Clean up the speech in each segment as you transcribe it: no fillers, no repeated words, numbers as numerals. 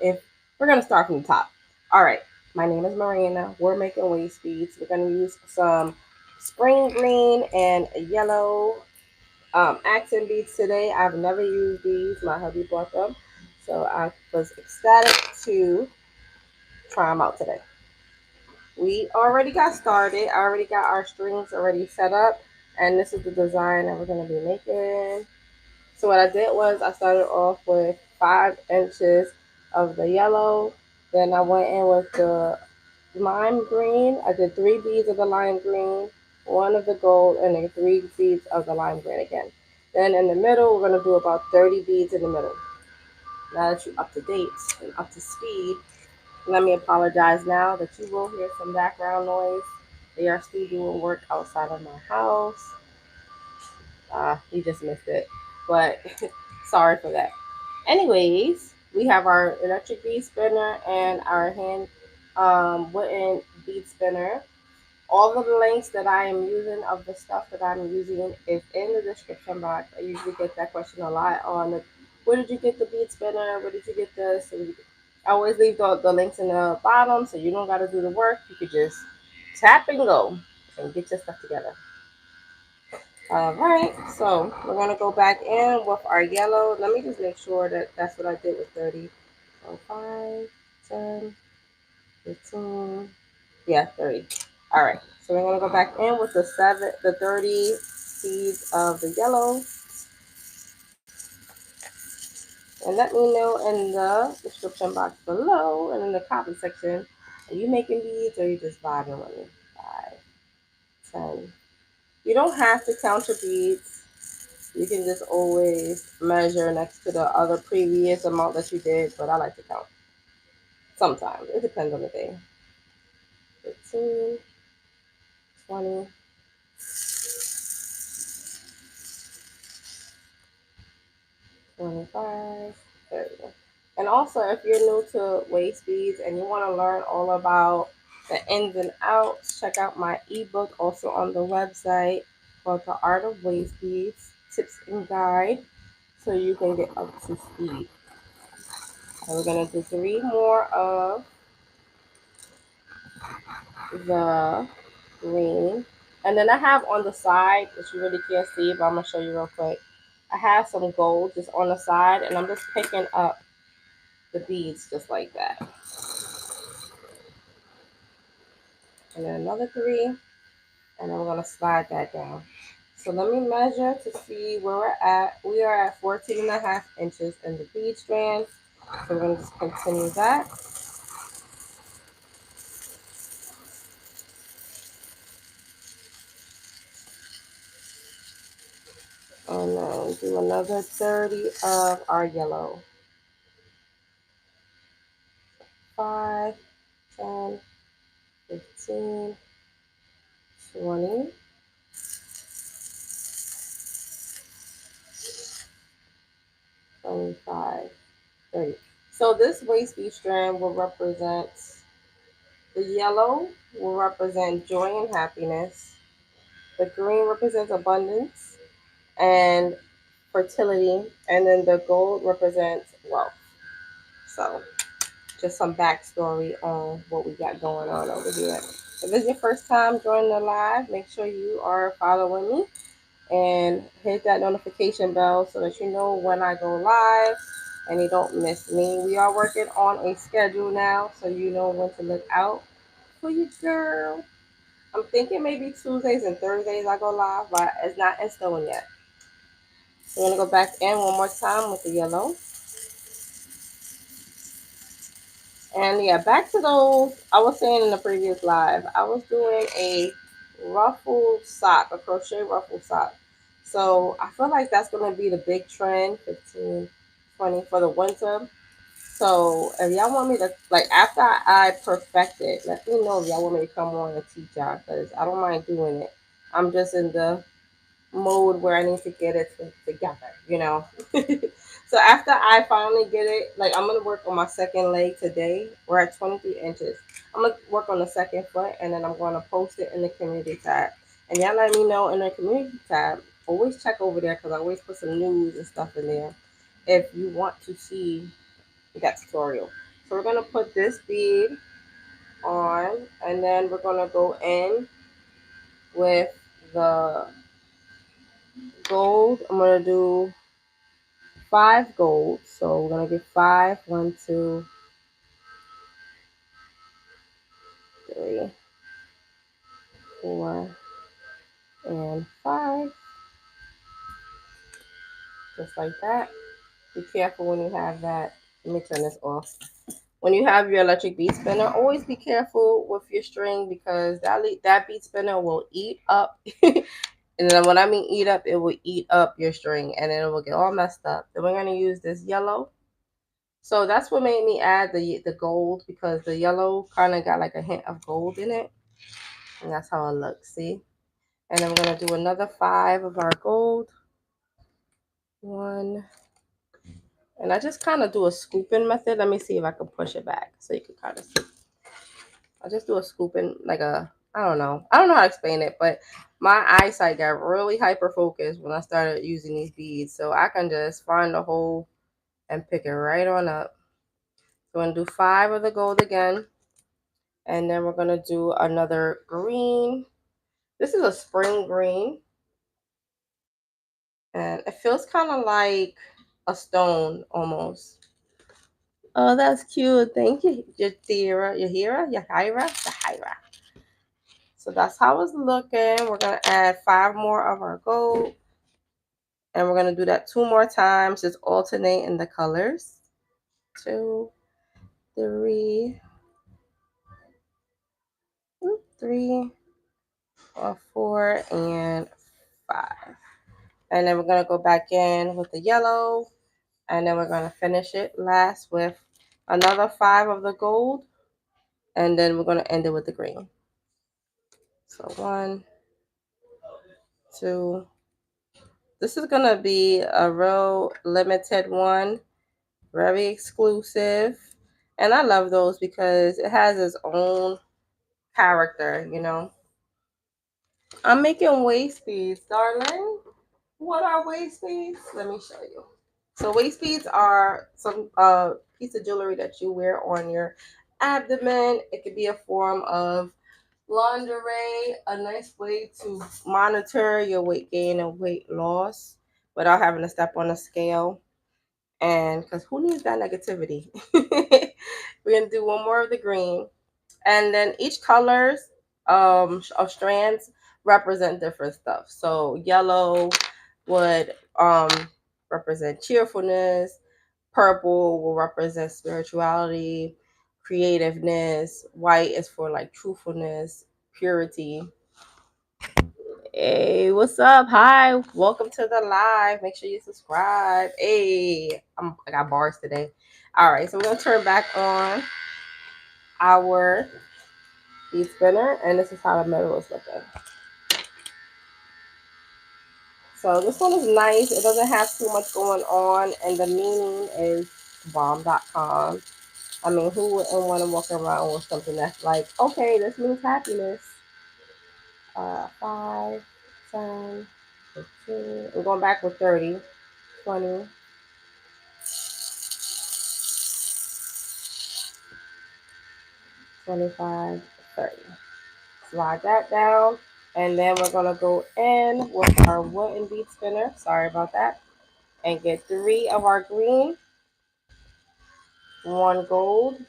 if we're gonna start from the top. All right, my name is Marina. We're making waist beads. We're gonna use some spring green and yellow accent beads today. I've never used these. My hubby bought them, so I was ecstatic to try them out today. We already got started. I already got our strings already set up, and this is the design that we're gonna be making. So what I did was I started off with 5 inches of the yellow. Then I went in with the lime green. I did 3 beads of the lime green, one of the gold, and then 3 beads of the lime green again. Then in the middle, we're gonna do about 30 beads in the middle. Now that you're up to date and up to speed, let me apologize now that you will hear some background noise. They are still doing work outside of my house. You just missed it, but sorry for that. Anyways, we have our electric bead spinner and our hand wooden bead spinner. All of the links that I am using of the stuff that I'm using is in the description box. I usually get that question a lot on the, where did you get the bead spinner? Where did you get this? I always leave the links in the bottom so you don't got to do the work. You could just tap and go and get your stuff together. All right, so we're gonna go back in with our yellow. Let me just make sure that that's what I did with 30. So 5, 10, 15, yeah, 30. All right, so we're gonna go back in with the 30 seeds of the yellow, and let me know in the description box below and in the comment section. Are you making beads or are you just vibing with me? 5, 10. You don't have to count your beads. You can just always measure next to the other previous amount that you did, but I like to count. Sometimes. It depends on the day. 15, 20, 25, 30. And also, if you're new to waist beads and you want to learn all about the ins and outs, check out my ebook also on the website called The Art of Waist Beads Tips and Guide so you can get up to speed. So we're going to do 3 more of the green. And then I have on the side, which you really can't see, but I'm going to show you real quick. I have some gold just on the side, and I'm just picking up the beads just like that. And then another 3, and then we're going to slide that down. So let me measure to see where we're at. We are at 14.5 inches in the bead strand. So we're going to just continue that. And then do another 30 of our yellow. 5, 10, 15, 20, 25, 30. So this waist bead strand will represent, the yellow will represent joy and happiness. The green represents abundance and fertility. And then the gold represents wealth. So just some backstory on what we got going on over here. If it's your first time joining the live, make sure you are following me and hit that notification bell so that you know when I go live and you don't miss me. We are working on a schedule now, so you know when to look out for your girl. I'm thinking maybe Tuesdays and Thursdays I go live, but it's not in stone yet. So we're gonna go back in one more time with the yellow. And yeah, back to those. I was saying in the previous live, I was doing a ruffled sock, a crochet ruffled sock. So I feel like that's going to be the big trend, 15, 20 for the winter. So if y'all want me to, like after I perfect it, let me know if y'all want me to come on and teach y'all because I don't mind doing it. I'm just in the mode where I need to get it together, you know. So after I finally get it, like I'm gonna work on my second leg today. We're at 23 inches. I'm gonna work on the second foot and then I'm gonna post it in the community tab. And y'all let me know in the community tab. Always check over there because I always put some news and stuff in there if you want to see that tutorial. So we're going to put this bead on, and then we're going to go in with the gold. I'm going to do 5 gold. So we're going to get 5. 1, 2, 3, 4, and 5. Just like that. Be careful when you have that. Let me turn this off. When you have your electric bead spinner, always be careful with your string, because that bead spinner will eat up. And then when I mean eat up, it will eat up your string and then it will get all messed up. Then we're going to use this yellow. So that's what made me add the gold, because the yellow kind of got like a hint of gold in it. And that's how it looks, see? And then we're going to do another 5 of our gold. 1. And I just kind of do a scooping method. Let me see if I can push it back so you can kind of see. I just do a scooping, like I don't know how to explain it, but my eyesight got really hyper focused when I started using these beads. So I can just find the hole and pick it right on up. So I'm going to do 5 of the gold again. And then we're going to do another green. This is a spring green. And it feels kind of like a stone almost. Oh, that's cute. Thank you, Yahira. So that's how it's looking. We're going to add 5 more of our gold. And we're going to do that 2 more times. Just alternate in the colors. 2, 3, 3, 4, and 5. And then we're going to go back in with the yellow. And then we're going to finish it last with another 5 of the gold. And then we're going to end it with the green. So 1, 2. This is going to be a real limited one. Very exclusive. And I love those because it has its own character, you know. I'm making waist beads, darling. What are waist beads? Let me show you. So waist beads are some piece of jewelry that you wear on your abdomen. It could be a form of lingerie, a nice way to monitor your weight gain and weight loss without having to step on a scale. And because who needs that negativity? We're going to do 1 more of the green. And then each colors of strands represent different stuff. So yellow would represent cheerfulness. Purple will represent spirituality, creativeness. White is for like truthfulness, purity. Hey, what's up? Hi, welcome to the live. Make sure you subscribe. Hey, I got bars today. All right, so we're gonna turn back on our bead spinner, and this is how the middle is looking. So this one is nice. It doesn't have too much going on, and the meaning is bomb.com. I mean, who wouldn't want to walk around with something that's like, okay, this means happiness. 5, 10, 15. We're going back with 30, 20, 25, 30. Slide that down. And then we're going to go in with our wooden bead spinner. Sorry about that. And get 3 of our green, 1 gold.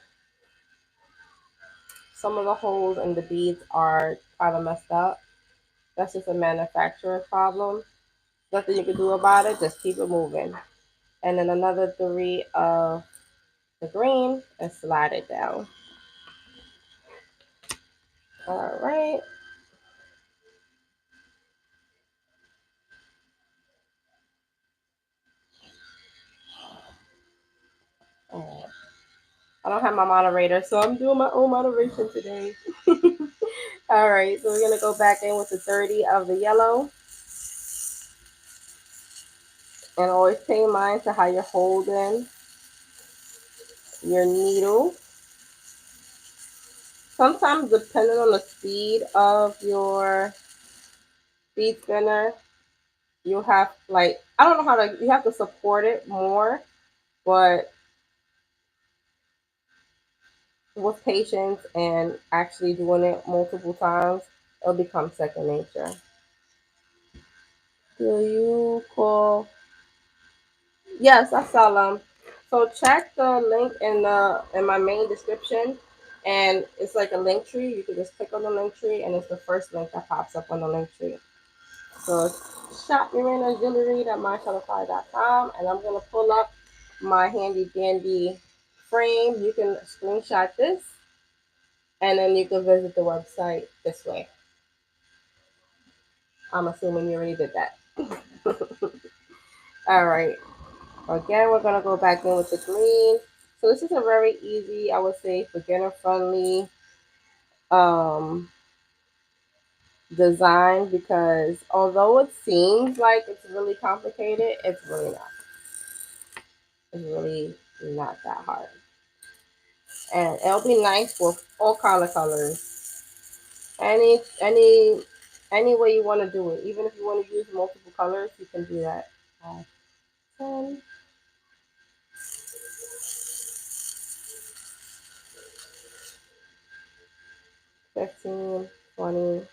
Some of the holes in the beads are kind of messed up. That's just a manufacturer problem. Nothing you can do about it. Just keep it moving. And then another 3 of the green and slide it down. All right. I don't have my moderator, so I'm doing my own moderation today. All right, so we're going to go back in with the 30 of the yellow. And always pay mind to how you're holding your needle. Sometimes, depending on the speed of your bead spinner, you have, like, I don't know you have to support it more, but with patience and actually doing it multiple times, it'll become second nature. Do you call? Yes, I sell them. So check the link in my main description, and it's like a link tree. You can just click on the link tree, and it's the first link that pops up on the link tree. So it's shop Marina Jewelry at myshopify.com, and I'm gonna pull up my handy dandy frame. You can screenshot this, and then you can visit the website this way. I'm assuming you already did that. All right. Again, we're gonna go back in with the green. So this is a very easy, I would say, beginner friendly design, because although it seems like it's really complicated, it's really not. It's really not that hard. And it'll be nice with all kind of colors. Any way you want to do it. Even if you want to use multiple colors, you can do that. 10, 15, 20,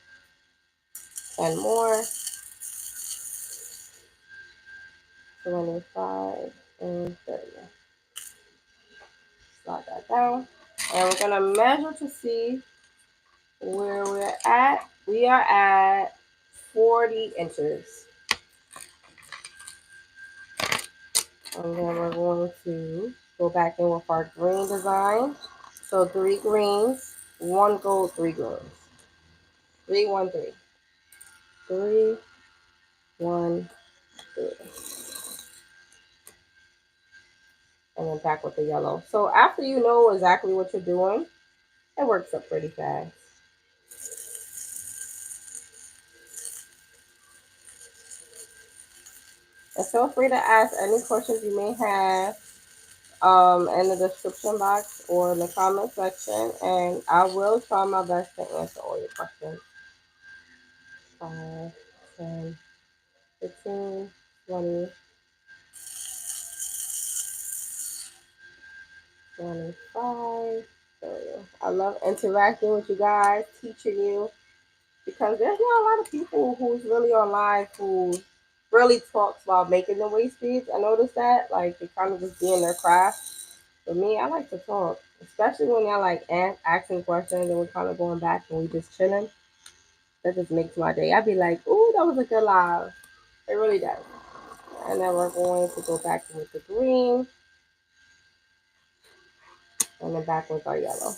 and more. 25 and 30. Slide that down. And we're gonna measure to see where we're at. We are at 40 inches. And then we're going to go back in with our green design. So 3 greens, 1 gold, 3 greens. 3, 1, 3. 3, 1, 3. And then back with the yellow. So after you know exactly what you're doing, it works up pretty fast. And feel free to ask any questions you may have in the description box or in the comment section, and I will try my best to answer all your questions. 5, 10, 15, 20, 25, 30. I love interacting with you guys, teaching you, because there's not a lot of people who's really online who really talks about making the waist beads. I noticed that, like, they kind of just be in their craft. For me, I like to talk, especially when y'all like asking questions and we're kind of going back and we just chilling. That just makes my day. I'd be like, "Ooh, that was a good live." It really does. And then we're going to go back with the green, and then back with our yellow.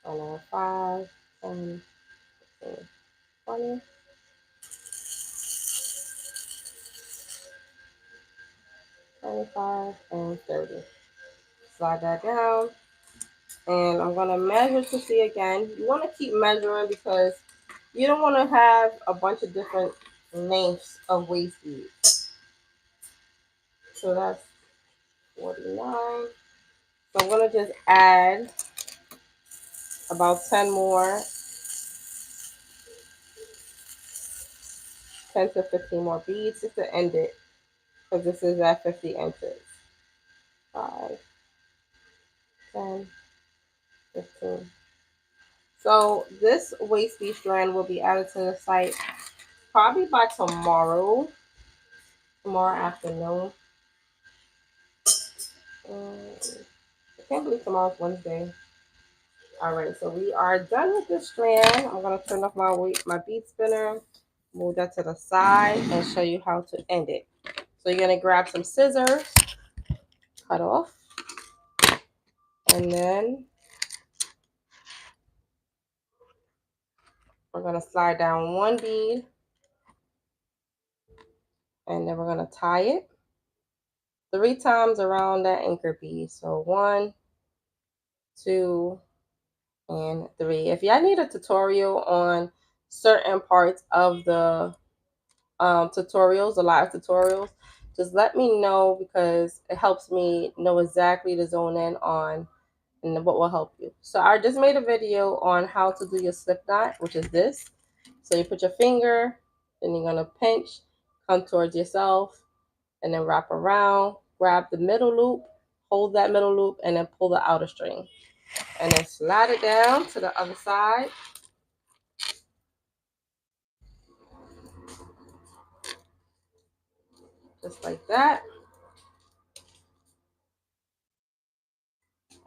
And then 5, 10, 15, 20. 25 and 30. Slide that down. And I'm going to measure to see again. You want to keep measuring because you don't want to have a bunch of different lengths of waist beads. So that's 49. So I'm going to just add about 10 more, 10 to 15 more beads just to end it, because this is at 50 inches. 5, 10, 15. So this waist bead strand will be added to the site probably by tomorrow afternoon. I can't believe tomorrow's Wednesday. All right, so we are done with this strand. I'm gonna turn off my bead spinner, move that to the side, and show you how to end it. So you're gonna grab some scissors, cut off, and then we're gonna slide down 1 bead, and then we're gonna tie it 3 times around that anchor bead. So 1, 2, and 3. If y'all need a tutorial on certain parts of the tutorials, the live tutorials, just let me know, because it helps me know exactly to zone in on and what will help you. So I just made a video on how to do your slip knot, which is this. So you put your finger, then you're gonna pinch, come towards yourself, and then wrap around, grab the middle loop, hold that middle loop, and then pull the outer string. And then slide it down to the other side. Just like that.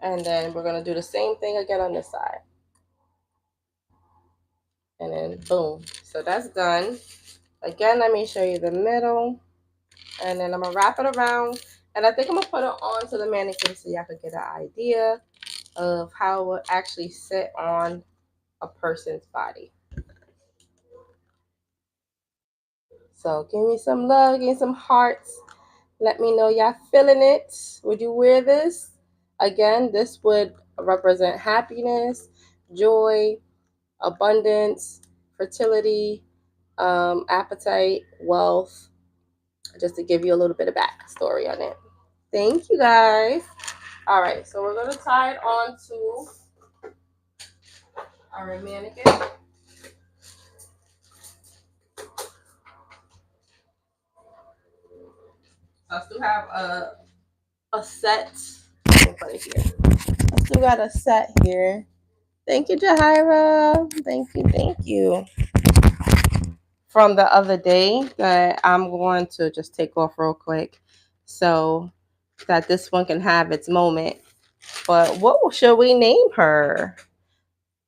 And then we're gonna do the same thing again on this side. And then boom. So that's done. Again, let me show you the middle. And then I'm gonna wrap it around. And I think I'm gonna put it onto the mannequin so y'all can get an idea of how it will actually sit on a person's body. So give me some love, give me some hearts. Let me know y'all feeling it. Would you wear this? Again, this would represent happiness, joy, abundance, fertility, appetite, wealth, just to give you a little bit of backstory on it. Thank you guys. All right, so we're going to tie it on to our mannequin. I still have a set. Let me put it here. I still got a set here. Thank you, Jahira. Thank you, thank you. From the other day that I'm going to just take off real quick so that this one can have its moment. But what should we name her?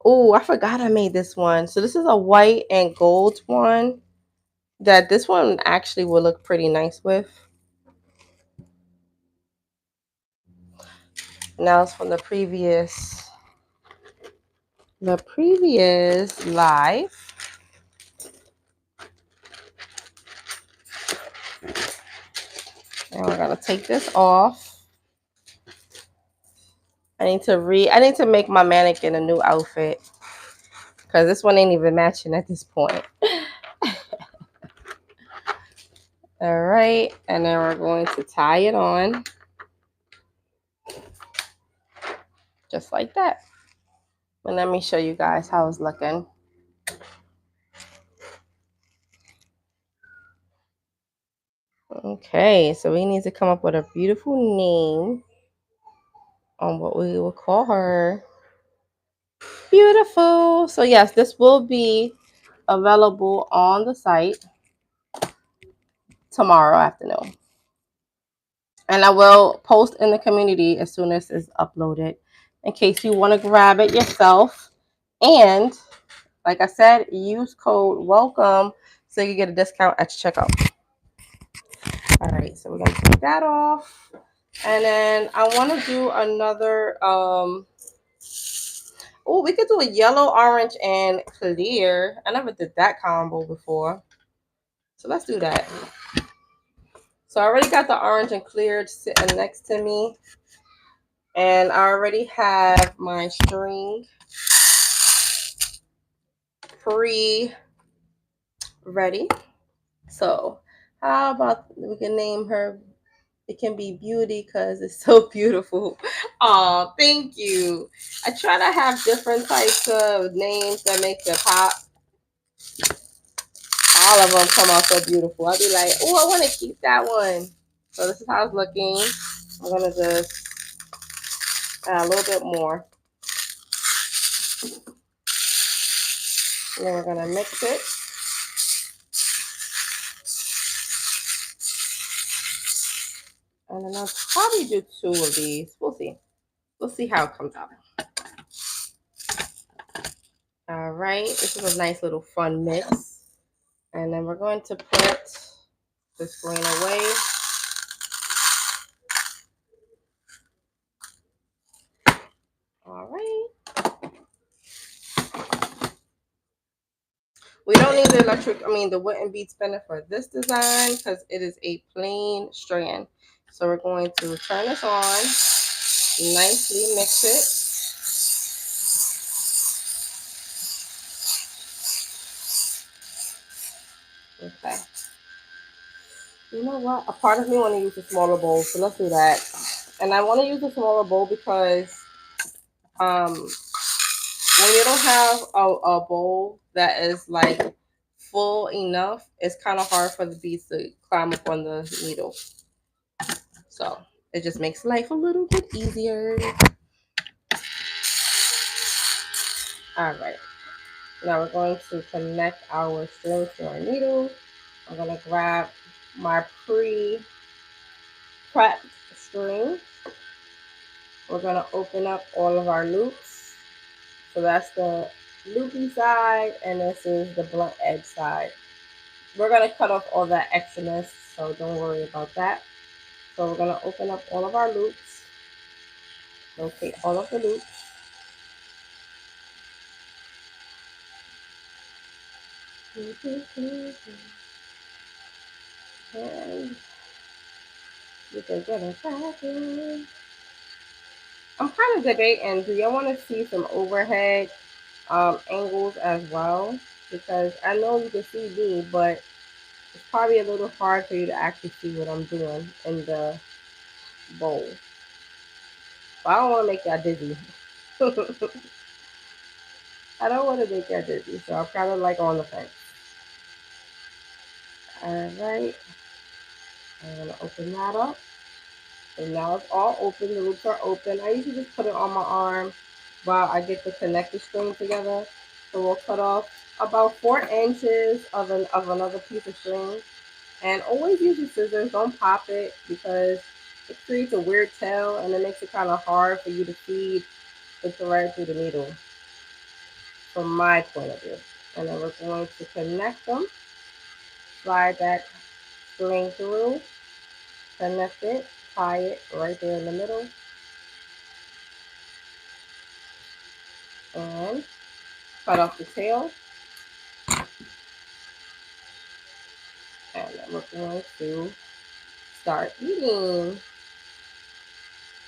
Oh, I forgot I made this one. So this is a white and gold one that this one actually will look pretty nice with. Now it's from the previous live. And we're gonna take this off. I need to make my mannequin a new outfit because this one ain't even matching at this point. All right, and then we're going to tie it on just like that. And let me show you guys how it's looking. Okay, so we need to come up with a beautiful name on what we will call her. Beautiful. So yes, this will be available on the site tomorrow afternoon. And I will post in the community as soon as it's uploaded in case you want to grab it yourself. And like I said, use code WELCOME so you get a discount at checkout. All right, so we're going to take that off. And then I want to do another, oh, we could do a yellow, orange, and clear. I never did that combo before. So let's do that. So I already got the orange and clear sitting next to me. And I already have my string ready. So how about we can name her, it can be Beauty because it's so beautiful. Oh, thank you. I try to have different types of names that make the pop. All of them come out so beautiful. I'll be like, oh, I want to keep that one. So this is how it's looking. I'm going to just add a little bit more. And then we're going to mix it. And then I'll probably do 2 of these. We'll see. We'll see how it comes out. All right. This is a nice little fun mix. And then we're going to put this green away. All right. We don't need the wooden bead spinner for this design because it is a plain strand. So we're going to turn this on, nicely mix it. Okay. You know what? A part of me want to use a smaller bowl, so let's do that. And I want to use a smaller bowl because When you don't have a bowl that is like full enough, it's kind of hard for the beads to climb up on the needle. So it just makes life a little bit easier. All right. Now we're going to connect our string to our needle. I'm going to grab my pre-prepped string. We're going to open up all of our loops. So that's the loopy side, and this is the blunt edge side. We're going to cut off all that extraness, so don't worry about that. So we're going to open up all of our loops, locate all of the loops. And you can get it back in. I'm kind of debating, do y'all want to see some overhead angles as well? Because I know you can see me, but it's probably a little hard for you to actually see what I'm doing in the bowl. But I don't want to make y'all dizzy. I don't want to make y'all dizzy, so I'm kind of like on the fence. Alright, I'm going to open that up. And now it's all open, the loops are open. I usually just put it on my arm while I get the connector string together. So we'll cut off about 4 inches of another piece of string. And always use your scissors, don't pop it, because it creates a weird tail and it makes it kind of hard for you to feed the thread through the needle, from my point of view. And then we're going to connect them, slide that string through, connect it, tie it right there in the middle, and cut off the tail. And then we're going to start eating.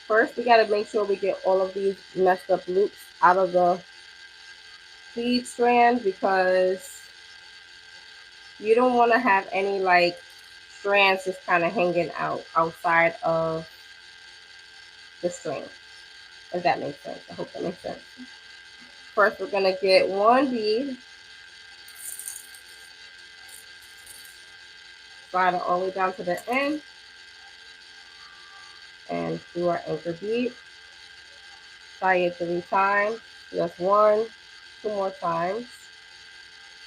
First, we got to make sure we get all of these messed up loops out of the bead strand, because you don't want to have any like strands just kind of hanging out outside of the string, if that makes sense. I hope that makes sense. First, we're going to get one bead, slide it all the way down to the end, and do our anchor bead. Tie it 3 times. So that's 1, 2 more times,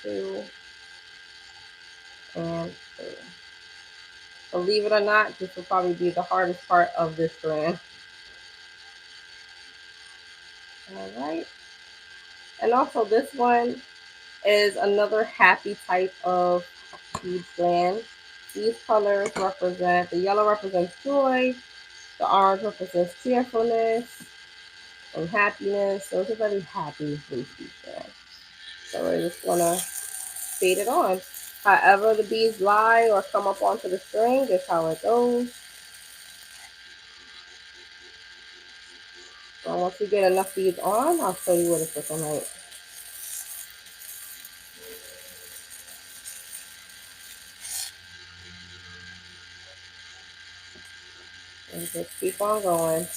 2, and 3. Believe it or not, this will probably be the hardest part of this strand. All right. And also this one is another happy type of bead strand. These colors represent, the yellow represents joy, the orange represents cheerfulness and happiness. So it's a very happy bead strand. So we're just gonna fade it on. However the beads lie or come up onto the string is how it goes. So once we get enough beads on, I'll show you what it's looking like. And just keep on going.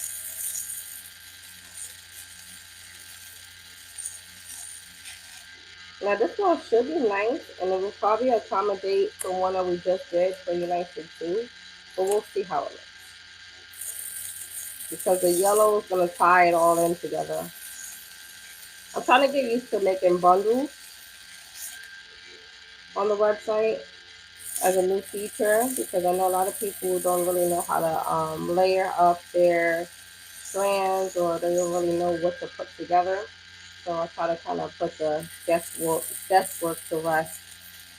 Now this one should be nice, and it will probably accommodate the one that we just did for United too. But we'll see how it looks. Because the yellow is going to tie it all in together. I'm trying to get used to making bundles on the website as a new feature, because I know a lot of people don't really know how to layer up their strands, or they don't really know what to put together. So I try to kind of put the guesswork to rest,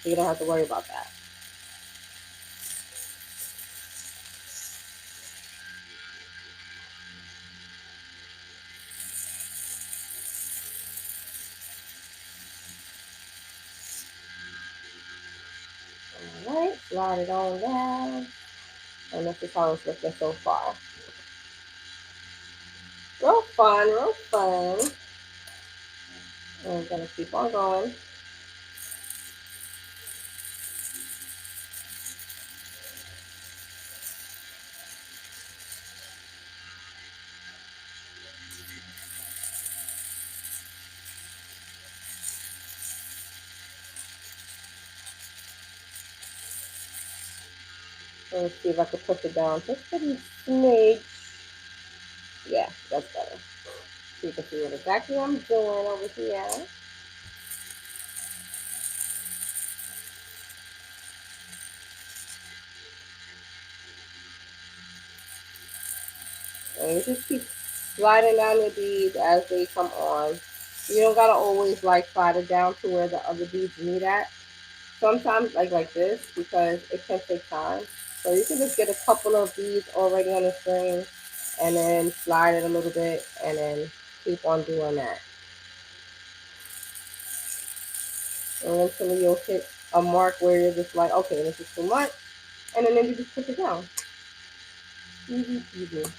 so you don't have to worry about that. Alright, slide it on down. And this is how it's looking so far. Real fun, real fun. And I'm gonna keep on going. Let's see if I can push it down just a smidge. Yeah, that's better. So you can see what exactly I'm doing over here. And you just keep sliding down the beads as they come on. You don't gotta always like slide it down to where the other beads meet at. Sometimes like this because it can take time. So you can just get a couple of beads already on the string and then slide it a little bit and then keep on doing that. And until you'll hit a mark where you're just like, okay, this is too much. And then you just put it down. Easy peasy.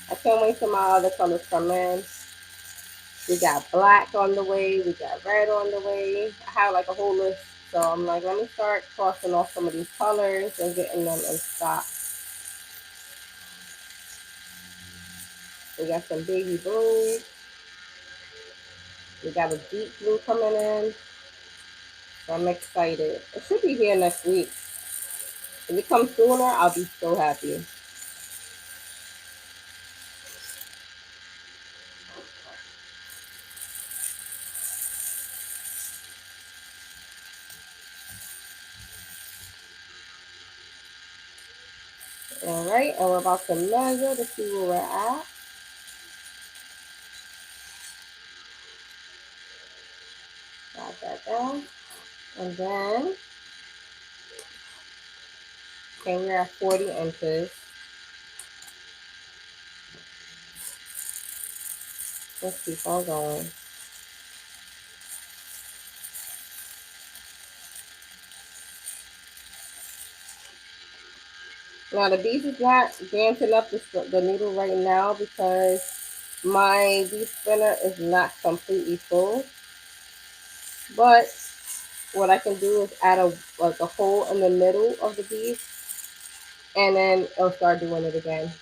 I can't wait till my other colors come in. We got black on the way. We got red on the way. I have like a whole list. So I'm like, let me start crossing off some of these colors and getting them in stock. We got some baby blue. We got a deep blue coming in. So I'm excited. It should be here next week. If it comes sooner, I'll be so happy. All right, and we're about to measure to see where we're at. Got that down. And then, okay, we're at 40 inches. Let's keep on going. Now the beads is not dancing up the needle right now because my bead spinner is not completely full. But what I can do is add a hole in the middle of the bead and then it'll start doing it again.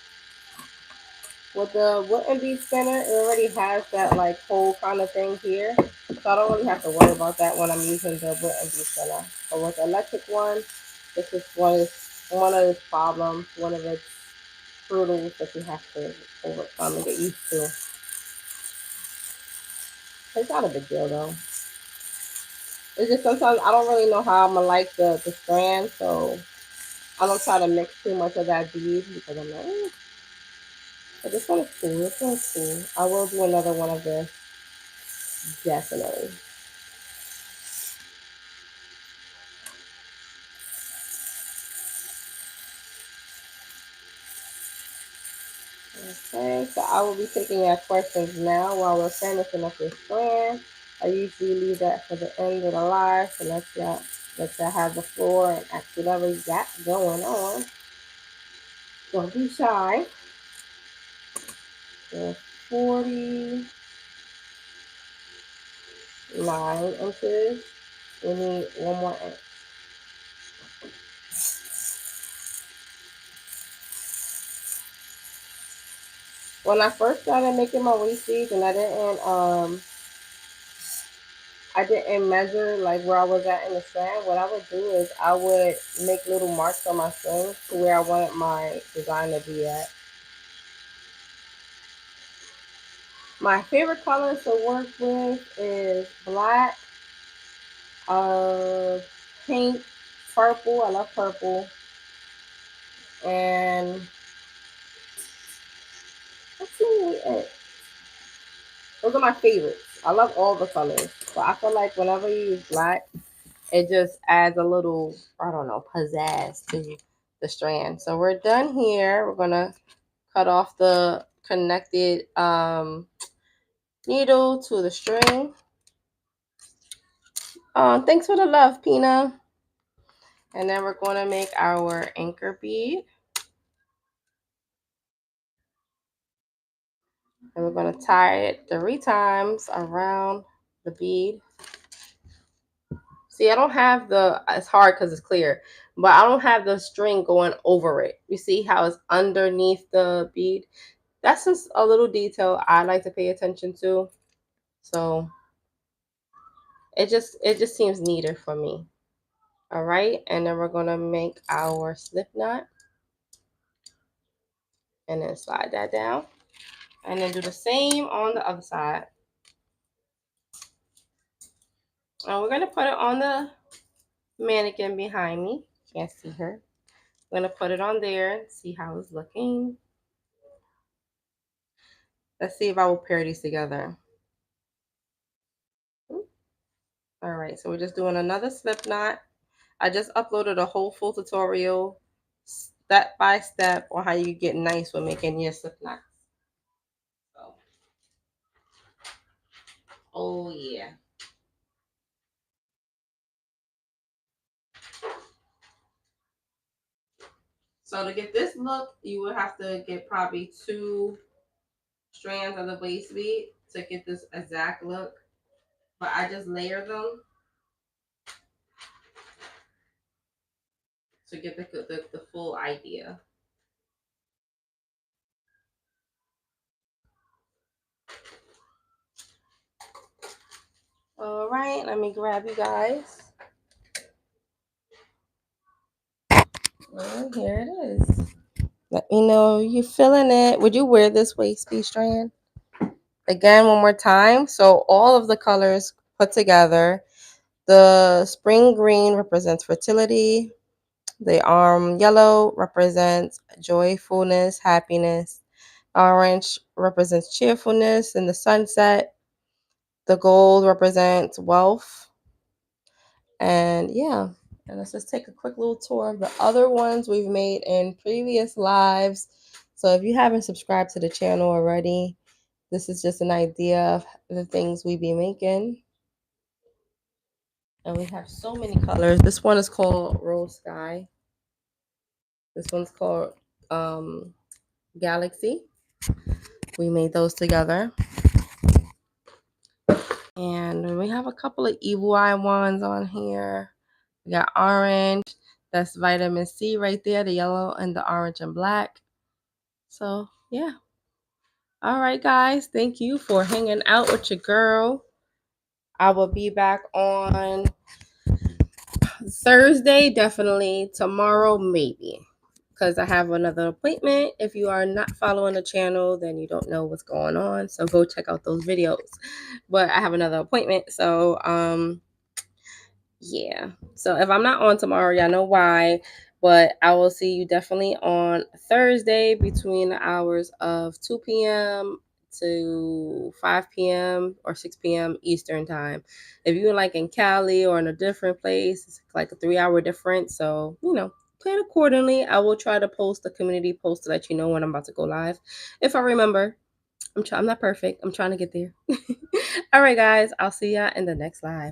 With the wooden bead spinner, it already has that like hole kind of thing here. So I don't really have to worry about that when I'm using the wooden bead spinner. But with the electric one, this is one of its problems, one of its hurdles that you have to overcome and get used to. It's not a big deal though. It's just sometimes I don't really know how I'm gonna like the strand, so I don't try to mix too much of that bead because I'm like, but this one is cool. This one's cool. I will do another one of this, definitely. Okay, so I will be taking your questions now while we're finishing up this strand. I usually leave that for the end of the live, so let y'all have the floor and ask whatever you got going on. Don't be shy. So 49 inches. We need one more inch. When I first started making my waist beads and I didn't measure like where I was at in the strand, what I would do is I would make little marks on my string to where I wanted my design to be at. My favorite colors to work with is black, uh, pink, purple. I love purple. And that's really it. Those are my favorites. I love all the colors. But I feel like whenever you use black, it just adds a little, I don't know, pizzazz to the strand. So we're done here. We're going to cut off the connected needle to the string. Thanks for the love, Pina. And then we're going to make our anchor bead. And we're going to tie it 3 times around the bead. See, I don't have it's hard because it's clear, but I don't have the string going over it. You see how it's underneath the bead? That's just a little detail I like to pay attention to. So It just seems neater for me. All right, and then we're gonna make our slip knot and then slide that down, and then do the same on the other side. And we're gonna put it on the mannequin behind me. Can't see her. I'm gonna put it on there, see how it's looking. Let's see if I will pair these together. All right, so we're just doing another slip knot. I just uploaded a whole full tutorial step by step on how you get nice with making your slip knots. So, oh yeah. So to get this look, you would have to get probably 2 strands of the waist bead to get this exact look. But I just layer them to get the full idea. All right, let me grab you guys. Well, here it is. Let me know you're feeling it. Would you wear this waist bead strand? Again, one more time. So all of the colors put together. The spring green represents fertility. The yellow represents joyfulness, happiness. Orange represents cheerfulness and the sunset. The gold represents wealth. And yeah, and let's just take a quick little tour of the other ones we've made in previous lives. So if you haven't subscribed to the channel already, this is just an idea of the things we be making. And we have so many colors. This one is called Rose Sky. This one's called Galaxy. We made those together. And we have a couple of evil eye ones on here. We got orange. That's vitamin C right there. The yellow and the orange and black. So, yeah. All right, guys. Thank you for hanging out with your girl. I will be back on Thursday, definitely. Tomorrow, maybe. Because I have another appointment. If you are not following the channel, then you don't know what's going on. So go check out those videos. But I have another appointment. So, yeah. So if I'm not on tomorrow, y'all know why. But I will see you definitely on Thursday between the hours of 2 p.m. to 5 p.m. or 6 p.m. Eastern time. If you're like in Cali or in a different place, it's like a 3-hour difference. So, plan accordingly. I will try to post a community post to let you know when I'm about to go live. If I remember, I'm not perfect. I'm trying to get there. All right, guys. I'll see ya in the next live.